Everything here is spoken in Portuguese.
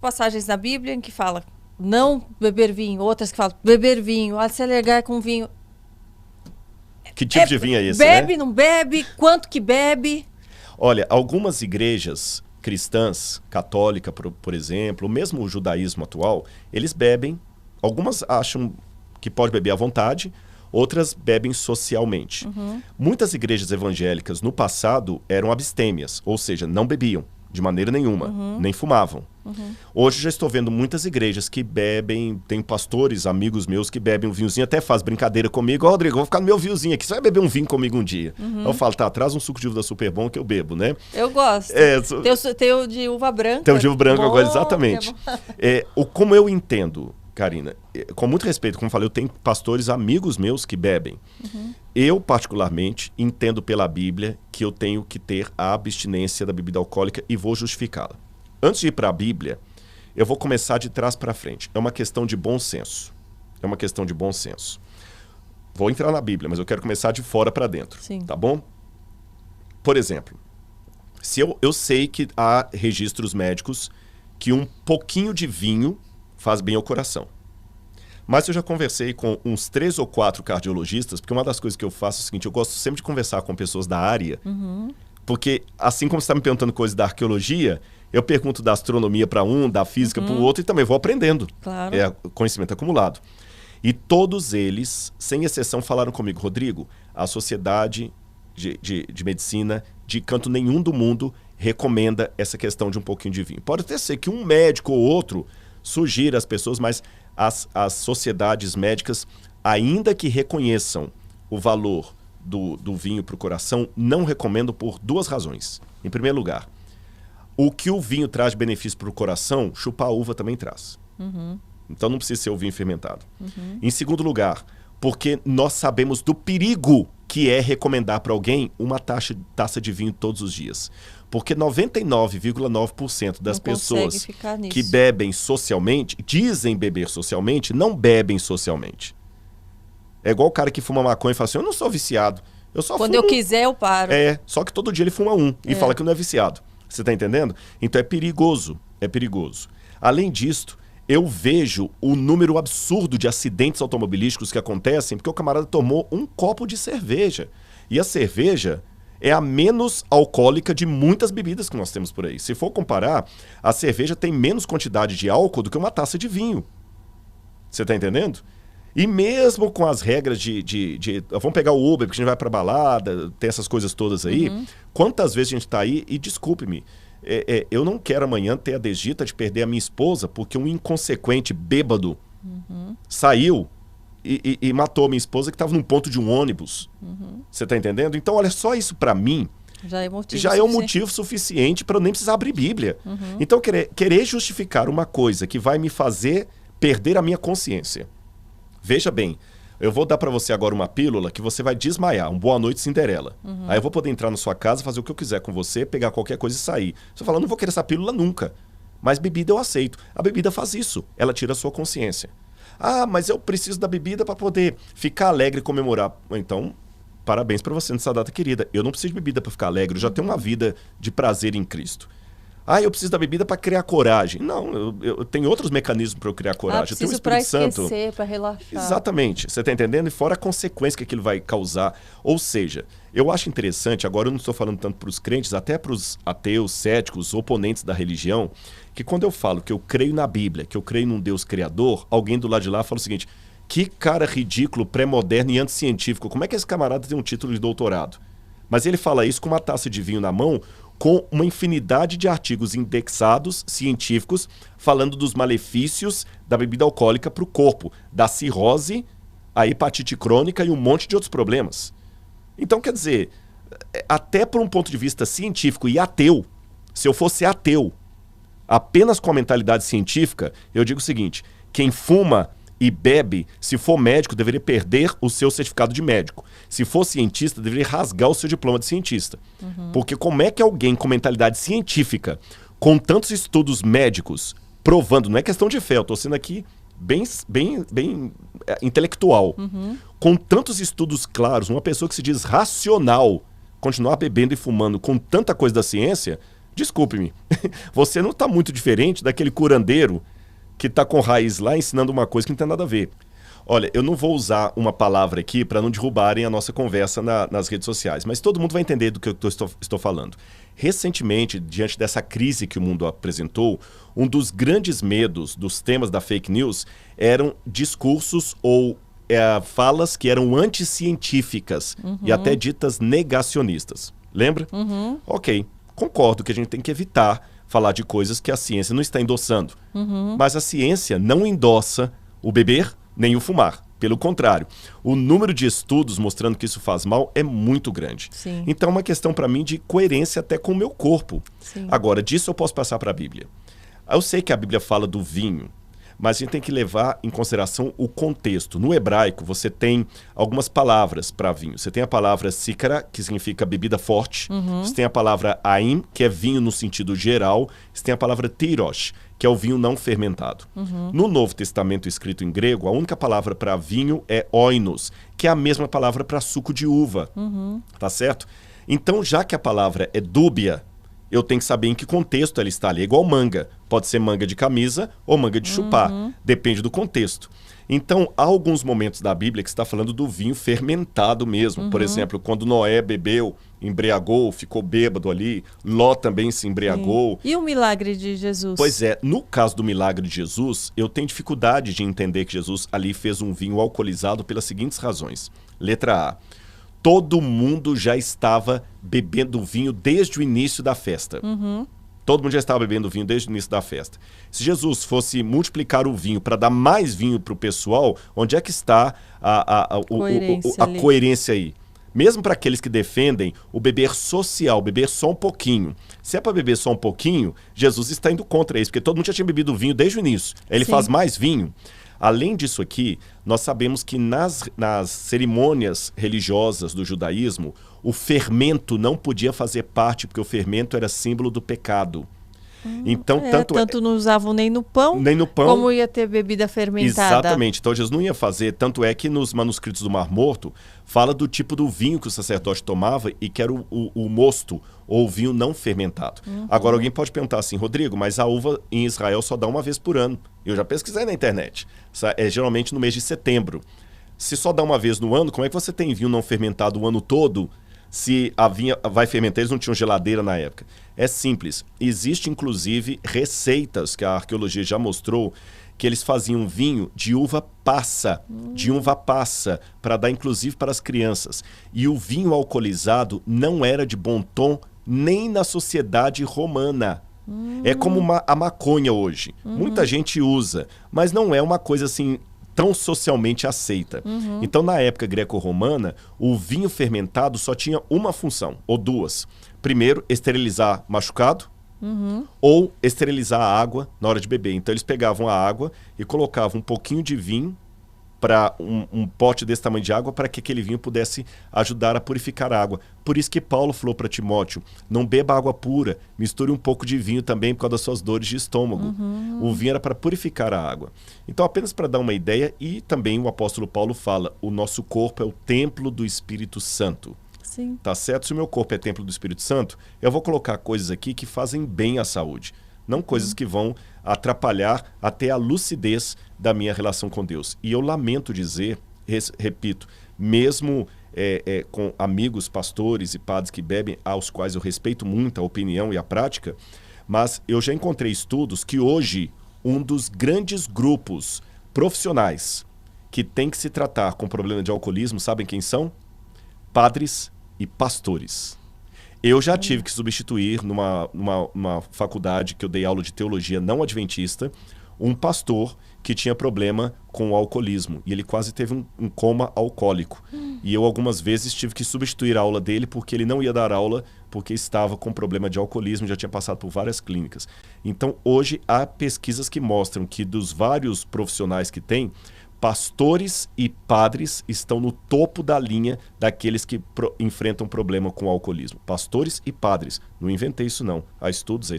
passagens na Bíblia em que fala não beber vinho, outras que falam beber vinho, se alergar com vinho. Que tipo de vinho é esse, bebe, né? não bebe? Quanto que bebe? Olha, algumas igrejas cristãs, católica, por exemplo, mesmo o judaísmo atual, eles bebem. Algumas acham que pode beber à vontade, outras bebem socialmente. Muitas igrejas evangélicas no passado eram abstêmias, ou seja, não bebiam de maneira nenhuma, nem fumavam. Hoje já estou vendo muitas igrejas que bebem, tem pastores, amigos meus que bebem um vinhozinho, até faz brincadeira comigo. Ó, Rodrigo, eu vou ficar no meu vinhozinho aqui, você vai beber um vinho comigo um dia. Eu falo, tá, traz um suco de uva super bom que eu bebo, né? Eu gosto. Tem o de uva branca. Tem o de uva branca agora, exatamente. É Como eu entendo, Karina, com muito respeito, como eu falei, eu tenho pastores amigos meus que bebem. Eu, particularmente, entendo pela Bíblia que eu tenho que ter a abstinência da bebida alcoólica e vou justificá-la. Antes de ir para a Bíblia, eu vou começar de trás para frente. É uma questão de bom senso. É uma questão de bom senso. Vou entrar na Bíblia, mas eu quero começar de fora para dentro. Sim. Tá bom? Por exemplo, se eu sei que há registros médicos que um pouquinho de vinho faz bem ao coração. Mas eu já conversei com uns 3 ou 4 cardiologistas, porque uma das coisas que eu faço é o seguinte, eu gosto sempre de conversar com pessoas da área, porque assim como você está me perguntando coisas da arqueologia, eu pergunto da astronomia para um, da física para o outro e também vou aprendendo. Claro. É conhecimento acumulado. E todos eles, sem exceção, falaram comigo, Rodrigo, a Sociedade de Medicina de canto nenhum do mundo recomenda essa questão de um pouquinho de vinho. Pode até ser que um médico ou outro sugira às pessoas, mas as sociedades médicas, ainda que reconheçam o valor do vinho para o coração, não recomendam por 2 razões. Em primeiro lugar, o que o vinho traz de benefício para o coração, chupar a uva também traz. Então não precisa ser o vinho fermentado. Em segundo lugar, porque nós sabemos do perigo que é recomendar para alguém uma taça de vinho todos os dias. Porque 99,9% das pessoas que bebem socialmente, dizem beber socialmente, não bebem socialmente. É igual o cara que fuma maconha e fala assim, eu não sou viciado, eu só Quando fumo... eu quiser eu paro. Só que todo dia ele fuma um e fala que não é viciado. Você tá entendendo? Então é perigoso, é perigoso. Além disso, eu vejo o número absurdo de acidentes automobilísticos que acontecem porque o camarada tomou um copo de cerveja. E a cerveja é a menos alcoólica de muitas bebidas que nós temos por aí. Se for comparar, a cerveja tem menos quantidade de álcool do que uma taça de vinho. Você tá entendendo? E mesmo com as regras vamos pegar o Uber, porque a gente vai pra balada, tem essas coisas todas aí. Quantas vezes a gente tá aí, e desculpe-me, eu não quero amanhã ter a desdita de perder a minha esposa porque um inconsequente bêbado saiu e matou a minha esposa que estava num ponto de um ônibus. Você tá entendendo? Então, olha, só isso pra mim já é um motivo suficiente para eu nem precisar abrir Bíblia. Então, querer justificar uma coisa que vai me fazer perder a minha consciência. Veja bem, eu vou dar para você agora uma pílula que você vai desmaiar, um Boa Noite Cinderela. Aí eu vou poder entrar na sua casa, fazer o que eu quiser com você, pegar qualquer coisa e sair. Você fala, eu não vou querer essa pílula nunca. Mas bebida eu aceito. A bebida faz isso, ela tira a sua consciência. Ah, mas eu preciso da bebida para poder ficar alegre e comemorar. Então, parabéns para você nessa data querida. Eu não preciso de bebida para ficar alegre, eu já tenho uma vida de prazer em Cristo. Ah, eu preciso da bebida para criar coragem. Não, eu tenho outros mecanismos para eu criar coragem. Eu tenho o Espírito Santo. Para relaxar. Exatamente. Você está entendendo? E fora a consequência que aquilo vai causar. Ou seja, eu acho interessante, agora eu não estou falando tanto para os crentes, até para os ateus, céticos, oponentes da religião, que quando eu falo que eu creio na Bíblia, que eu creio num Deus criador, alguém do lado de lá fala o seguinte, que cara ridículo, pré-moderno e anticientífico. Como é que esse camarada tem um título de doutorado? Mas ele fala isso com uma taça de vinho na mão, com uma infinidade de artigos indexados, científicos, falando dos malefícios da bebida alcoólica para o corpo, da cirrose, a hepatite crônica e um monte de outros problemas. Então, quer dizer, até por um ponto de vista científico e ateu, se eu fosse ateu, apenas com a mentalidade científica, eu digo o seguinte, quem fuma e bebe, se for médico, deveria perder o seu certificado de médico. Se for cientista, deveria rasgar o seu diploma de cientista. Porque como é que alguém com mentalidade científica, com tantos estudos médicos, provando, não é questão de fé, eu estou sendo aqui bem intelectual, com tantos estudos claros, uma pessoa que se diz racional, continuar bebendo e fumando com tanta coisa da ciência, Desculpe-me, você não está muito diferente daquele curandeiro que está com raiz lá ensinando uma coisa que não tem nada a ver. Olha, eu não vou usar uma palavra aqui para não derrubarem a nossa conversa nas redes sociais, mas todo mundo vai entender do que eu estou falando. Recentemente, diante dessa crise que o mundo apresentou, um dos grandes medos dos temas da fake news eram discursos ou falas que eram anticientíficas e até ditas negacionistas. Lembra? Ok, concordo que a gente tem que evitar falar de coisas que a ciência não está endossando. Mas a ciência não endossa o beber nem o fumar. Pelo contrário, o número de estudos mostrando que isso faz mal é muito grande. Sim. Então é uma questão para mim de coerência até com o meu corpo. Sim. Agora, disso eu posso passar para a Bíblia. Eu sei que a Bíblia fala do vinho, mas a gente tem que levar em consideração o contexto. No hebraico, você tem algumas palavras para vinho. Você tem a palavra sícara, que significa bebida forte. Você tem a palavra aim, que é vinho no sentido geral. Você tem a palavra tirosh, que é o vinho não fermentado. No Novo Testamento escrito em grego, a única palavra para vinho é oinos, que é a mesma palavra para suco de uva. Tá certo? Então, já que a palavra é dúbia, eu tenho que saber em que contexto ela está ali. É igual manga. Pode ser manga de camisa ou manga de chupar. Depende do contexto. Então, há alguns momentos da Bíblia que está falando do vinho fermentado mesmo. Por exemplo, quando Noé bebeu, embriagou, ficou bêbado ali. Ló também se embriagou. E o milagre de Jesus? Pois é, no caso do milagre de Jesus, eu tenho dificuldade de entender que Jesus ali fez um vinho alcoolizado pelas seguintes razões. Letra A. Todo mundo já estava bebendo vinho desde o início da festa. Todo mundo já estava bebendo vinho desde o início da festa. Se Jesus fosse multiplicar o vinho para dar mais vinho para o pessoal, onde é que está a coerência aí? Mesmo para aqueles que defendem o beber social, beber só um pouquinho. Se é para beber só um pouquinho, Jesus está indo contra isso, porque todo mundo já tinha bebido vinho desde o início. Ele faz mais vinho. Além disso aqui, nós sabemos que nas cerimônias religiosas do judaísmo, o fermento não podia fazer parte, porque o fermento era símbolo do pecado. Então, tanto não usavam nem no pão, como ia ter bebida fermentada. Exatamente. Então, Jesus não ia fazer. Tanto é que nos manuscritos do Mar Morto, fala do tipo do vinho que o sacerdote tomava e que era o mosto, ou o vinho não fermentado. Agora, alguém pode perguntar assim, Rodrigo, mas a uva em Israel só dá uma vez por ano. Eu já pesquisei na internet. É geralmente no mês de setembro. Se só dá uma vez no ano, como é que você tem vinho não fermentado o ano todo? Se a vinha vai fermentar, eles não tinham geladeira na época. É simples. Existe, inclusive, receitas que a arqueologia já mostrou que eles faziam vinho de uva passa, para dar, inclusive, para as crianças. E o vinho alcoolizado não era de bom tom nem na sociedade romana. É como a maconha hoje. Muita gente usa, mas não é uma coisa assim tão socialmente aceita. Então, na época greco-romana, o vinho fermentado só tinha uma função, ou duas. Primeiro, esterilizar machucado, ou esterilizar a água na hora de beber. Então, eles pegavam a água e colocavam um pouquinho de vinho para um pote desse tamanho de água para que aquele vinho pudesse ajudar a purificar a água. Por isso que Paulo falou para Timóteo, não beba água pura, misture um pouco de vinho também por causa das suas dores de estômago. O vinho era para purificar a água. Então, apenas para dar uma ideia, e também o apóstolo Paulo fala, o nosso corpo é o templo do Espírito Santo. Sim. Tá certo? Se o meu corpo é templo do Espírito Santo, eu vou colocar coisas aqui que fazem bem à saúde. Não coisas que vão atrapalhar até a lucidez da minha relação com Deus. E eu lamento dizer, repito, mesmo com amigos, pastores e padres que bebem, aos quais eu respeito muito a opinião e a prática, mas eu já encontrei estudos que hoje um dos grandes grupos profissionais que tem que se tratar com problema de alcoolismo, sabem quem são? Padres e pastores. Eu já tive que substituir numa faculdade que eu dei aula de teologia não adventista, um pastor que tinha problema com o alcoolismo. E ele quase teve um coma alcoólico. E eu algumas vezes tive que substituir a aula dele porque ele não ia dar aula porque estava com problema de alcoolismo, já tinha passado por várias clínicas. Então hoje há pesquisas que mostram que dos vários profissionais que tem, pastores e padres estão no topo da linha daqueles que enfrentam problema com o alcoolismo. Pastores e padres. Não inventei isso não. Há estudos aí.